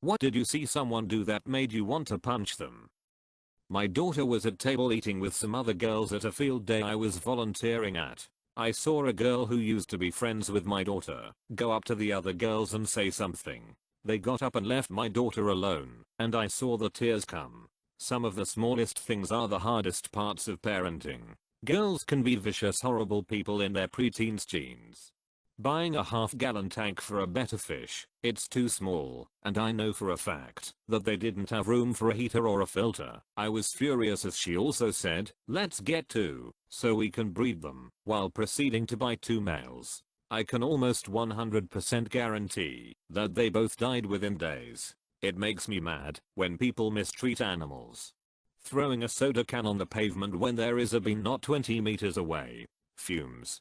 What did you see someone do that made you want to punch them? My daughter was at table eating with some other girls at a field day I was volunteering at. I saw a girl who used to be friends with my daughter go up to the other girls and say something. They got up and left my daughter alone, and I saw the tears come. Some of the smallest things are the hardest parts of parenting. Girls can be vicious, horrible people in their preteens genes. Buying a half-gallon tank for a better fish, it's too small, and I know for a fact that they didn't have room for a heater or a filter. I was furious as she also said, "Let's get two, so we can breed them," while proceeding to buy two males. I can almost 100% guarantee that they both died within days. It makes me mad when people mistreat animals. Throwing a soda can on the pavement when there is a bin not 20 meters away. Fumes.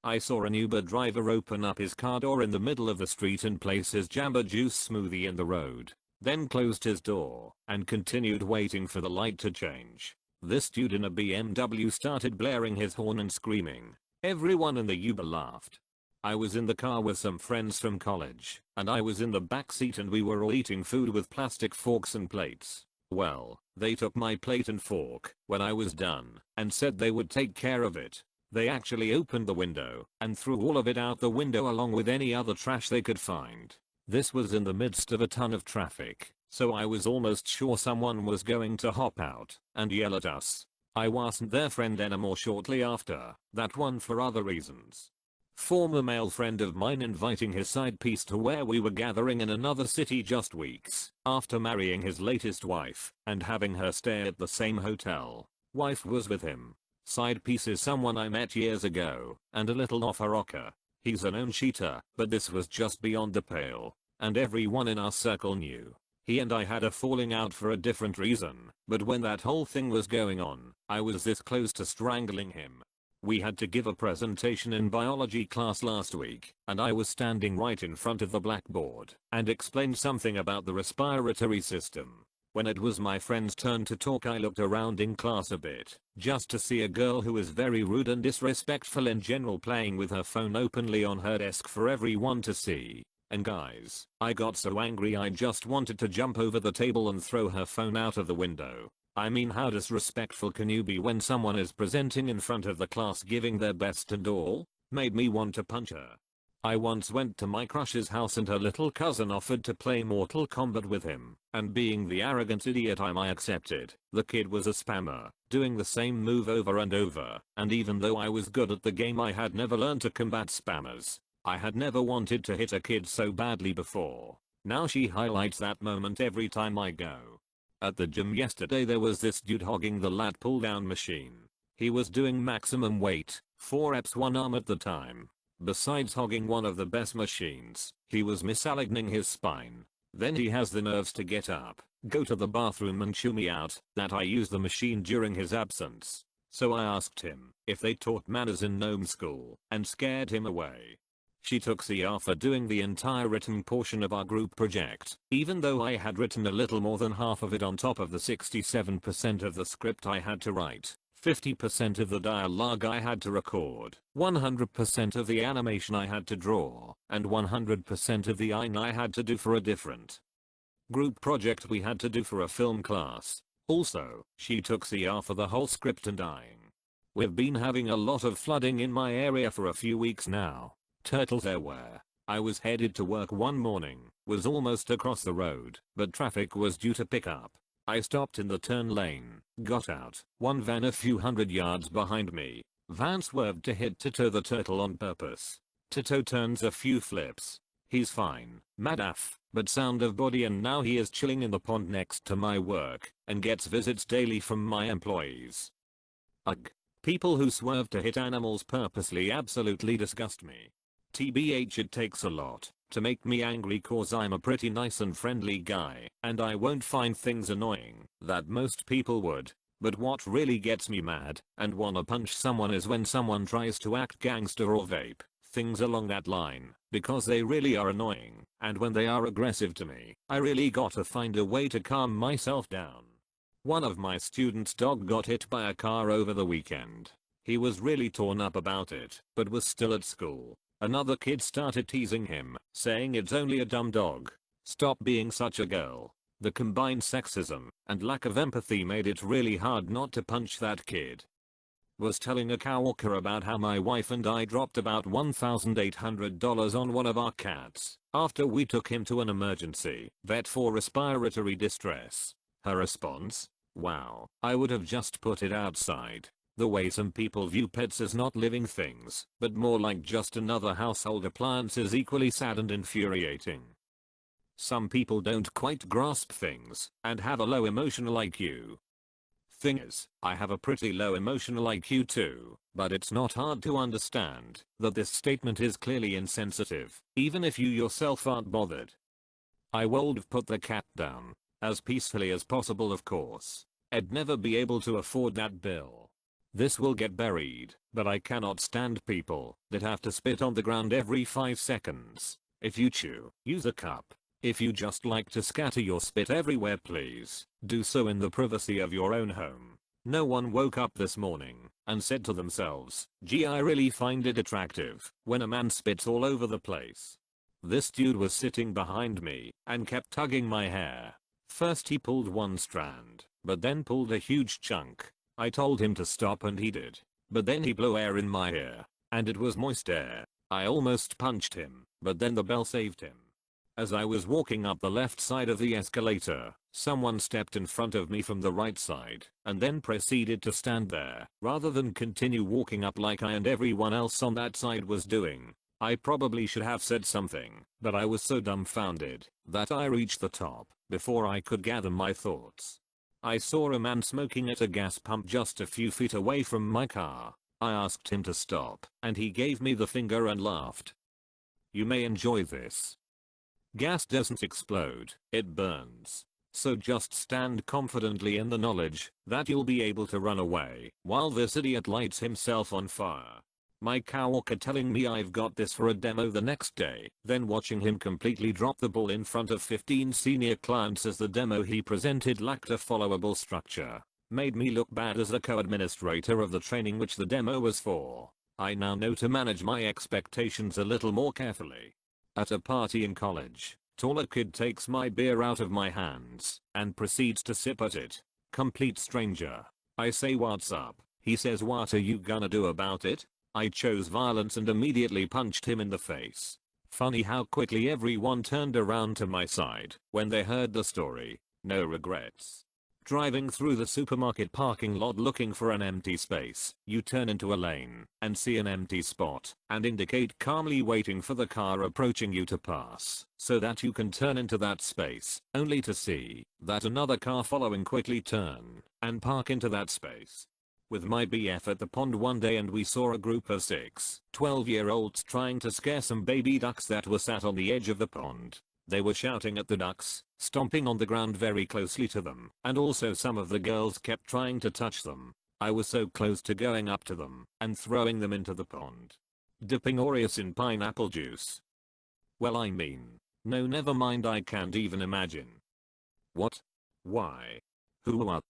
I saw an Uber driver open up his car door in the middle of the street and place his Jamba Juice smoothie in the road, then closed his door and continued waiting for the light to change. This dude in a BMW started blaring his horn and screaming. Everyone in the Uber laughed. I was in the car with some friends from college, and I was in the back seat and we were all eating food with plastic forks and plates. Well, they took my plate and fork when I was done and said they would take care of it. They actually opened the window and threw all of it out the window along with any other trash they could find. This was in the midst of a ton of traffic, so I was almost sure someone was going to hop out and yell at us. I wasn't their friend anymore shortly after that one for other reasons. Former male friend of mine inviting his side piece to where we were gathering in another city just weeks after marrying his latest wife and having her stay at the same hotel. Wife was with him. Side piece is someone I met years ago and a little off a rocker. He's a known cheater, but this was just beyond the pale, and everyone in our circle knew. He and I had a falling out for a different reason, but when that whole thing was going on, I was this close to strangling him. We had to give a presentation in biology class last week, and I was standing right in front of the blackboard and explained something about the respiratory system. When it was my friend's turn to talk, I looked around in class a bit, just to see a girl who was very rude and disrespectful in general playing with her phone openly on her desk for everyone to see. And guys, I got so angry I just wanted to jump over the table and throw her phone out of the window. I mean, how disrespectful can you be when someone is presenting in front of the class giving their best and all? Made me want to punch her. I once went to my crush's house and her little cousin offered to play Mortal Kombat with him, and being the arrogant idiot I accepted. The kid was a spammer, doing the same move over and over, and even though I was good at the game I had never learned to combat spammers. I had never wanted to hit a kid so badly before. Now she highlights that moment every time I go. At the gym yesterday there was this dude hogging the lat pull down machine. He was doing maximum weight, 4 reps one arm at the time. Besides hogging one of the best machines, he was misaligning his spine. Then he has the nerves to get up, go to the bathroom and chew me out that I used the machine during his absence. So I asked him if they taught manners in gnome school and scared him away. She took CR for doing the entire written portion of our group project, even though I had written a little more than half of it on top of the 67% of the script I had to write. 50% of the dialogue I had to record, 100% of the animation I had to draw, and 100% of the eyeing I had to do for a different group project we had to do for a film class. Also, she took CR for the whole script and eyeing. We've been having a lot of flooding in my area for a few weeks now. Turtles everywhere. I was headed to work one morning, was almost across the road, but traffic was due to pick up. I stopped in the turn lane, got out, one van a few hundred yards behind me. Van swerved to hit Tito the turtle on purpose. Tito turns a few flips. He's fine, mad af, but sound of body, and now he is chilling in the pond next to my work and gets visits daily from my employees. Ugh. People who swerve to hit animals purposely absolutely disgust me. TBH, it takes a lot to make me angry cause I'm a pretty nice and friendly guy and I won't find things annoying that most people would. But what really gets me mad and wanna punch someone is when someone tries to act gangster or vape, things along that line, because they really are annoying, and when they are aggressive to me, I really gotta find a way to calm myself down. One of my students' dog got hit by a car over the weekend. He was really torn up about it, but was still at school. Another kid started teasing him, saying it's only a dumb dog. Stop being such a girl. The combined sexism and lack of empathy made it really hard not to punch that kid. Was telling a coworker about how my wife and I dropped about $1,800 on one of our cats after we took him to an emergency vet for respiratory distress. Her response? Wow, I would have just put it outside. The way some people view pets as not living things, but more like just another household appliance is equally sad and infuriating. Some people don't quite grasp things and have a low emotional IQ. Thing is, I have a pretty low emotional IQ too, but it's not hard to understand that this statement is clearly insensitive, even if you yourself aren't bothered. I would have put the cat down, as peacefully as possible of course. I'd never be able to afford that bill. This will get buried, but I cannot stand people that have to spit on the ground every 5 seconds. If you chew, use a cup. If you just like to scatter your spit everywhere, please do so in the privacy of your own home. No one woke up this morning and said to themselves, gee, I really find it attractive when a man spits all over the place. This dude was sitting behind me and kept tugging my hair. First he pulled one strand, but then pulled a huge chunk. I told him to stop and he did, but then he blew air in my ear, and it was moist air. I almost punched him, but then the bell saved him. As I was walking up the left side of the escalator, someone stepped in front of me from the right side and then proceeded to stand there rather than continue walking up like I and everyone else on that side was doing. I probably should have said something, but I was so dumbfounded that I reached the top before I could gather my thoughts. I saw a man smoking at a gas pump just a few feet away from my car. I asked him to stop, and he gave me the finger and laughed. You may enjoy this. Gas doesn't explode, it burns. So just stand confidently in the knowledge that you'll be able to run away while this idiot lights himself on fire. My coworker telling me I've got this for a demo the next day, then watching him completely drop the ball in front of 15 senior clients as the demo he presented lacked a followable structure, made me look bad as the co-administrator of the training which the demo was for. I now know to manage my expectations a little more carefully. At a party in college, taller kid takes my beer out of my hands and proceeds to sip at it. Complete stranger. I say what's up. He says what are you gonna do about it? I chose violence and immediately punched him in the face. Funny how quickly everyone turned around to my side when they heard the story. No regrets. Driving through the supermarket parking lot looking for an empty space, you turn into a lane and see an empty spot and indicate calmly waiting for the car approaching you to pass so that you can turn into that space, only to see that another car following quickly turn and park into that space. With my BF at the pond one day and we saw a group of 6 12-year-olds trying to scare some baby ducks that were sat on the edge of the pond. They were shouting at the ducks, stomping on the ground very closely to them, and also some of the girls kept trying to touch them. I was so close to going up to them and throwing them into the pond. Dipping Oreos in pineapple juice. Well, I mean, no, never mind, I can't even imagine. What? Why? Who? What?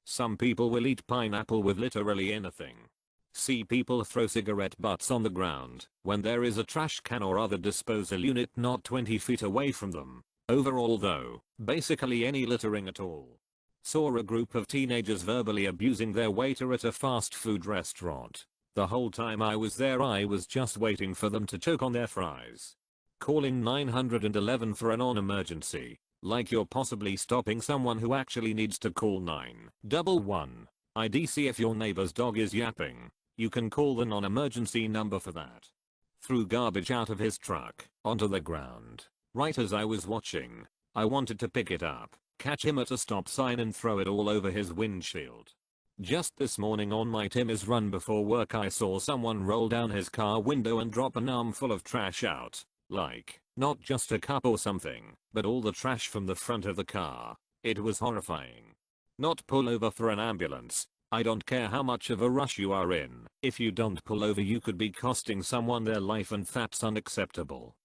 Some people will eat pineapple with literally anything. See people throw cigarette butts on the ground when there is a trash can or other disposal unit not 20 feet away from them. Overall though, basically any littering at all. Saw a group of teenagers verbally abusing their waiter at a fast food restaurant. The whole time I was there I was just waiting for them to choke on their fries. Calling 911 for a non-emergency, like you're possibly stopping someone who actually needs to call 911. IDC if your neighbor's dog is yapping. You can call the non-emergency number for that. Threw garbage out of his truck onto the ground. Right as I was watching, I wanted to pick it up, catch him at a stop sign and throw it all over his windshield. Just this morning on my Timmy's run before work I saw someone roll down his car window and drop an armful of trash out. Like, not just a cup or something, but all the trash from the front of the car. It was horrifying. Not pull over for an ambulance. I don't care how much of a rush you are in. If you don't pull over you could be costing someone their life and that's unacceptable.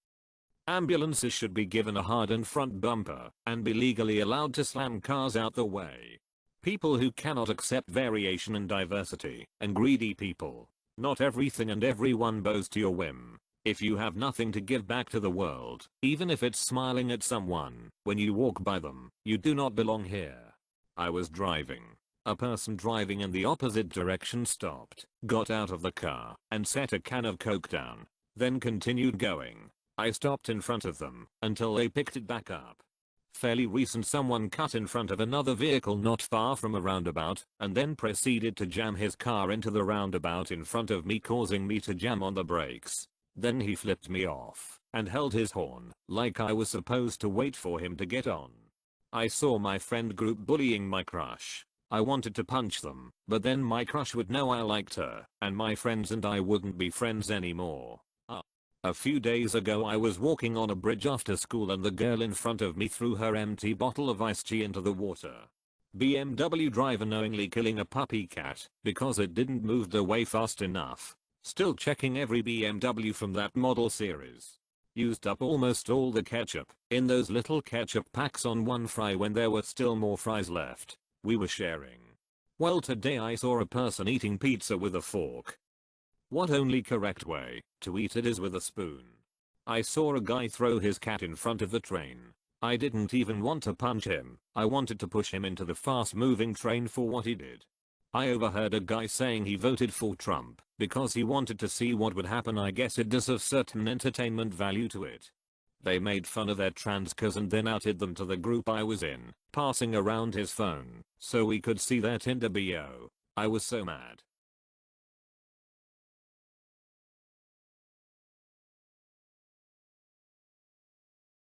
Ambulances should be given a hardened front bumper and be legally allowed to slam cars out the way. People who cannot accept variation and diversity, and greedy people. Not everything and everyone bows to your whim. If you have nothing to give back to the world, even if it's smiling at someone when you walk by them, you do not belong here. I was driving. A person driving in the opposite direction stopped, got out of the car, and set a can of Coke down, then continued going. I stopped in front of them until they picked it back up. Fairly recent, someone cut in front of another vehicle not far from a roundabout and then proceeded to jam his car into the roundabout in front of me, causing me to jam on the brakes. Then he flipped me off and held his horn like I was supposed to wait for him to get on. I saw my friend group bullying my crush. I wanted to punch them, but then my crush would know I liked her, and my friends and I wouldn't be friends anymore. A few days ago I was walking on a bridge after school and the girl in front of me threw her empty bottle of iced tea into the water. BMW driver knowingly killing a puppy cat because it didn't move away fast enough. Still checking every BMW from that model series. Used up almost all the ketchup in those little ketchup packs on one fry when there were still more fries left. We were sharing. Well, today I saw a person eating pizza with a fork. What only correct way to eat it is with a spoon. I saw a guy throw his cat in front of the train. I didn't even want to punch him. I wanted to push him into the fast moving train for what he did. I overheard a guy saying he voted for Trump because he wanted to see what would happen. I guess it does have certain entertainment value to it. They made fun of their trans cousin, then outed them to the group I was in, passing around his phone so we could see their Tinder bio. I was so mad.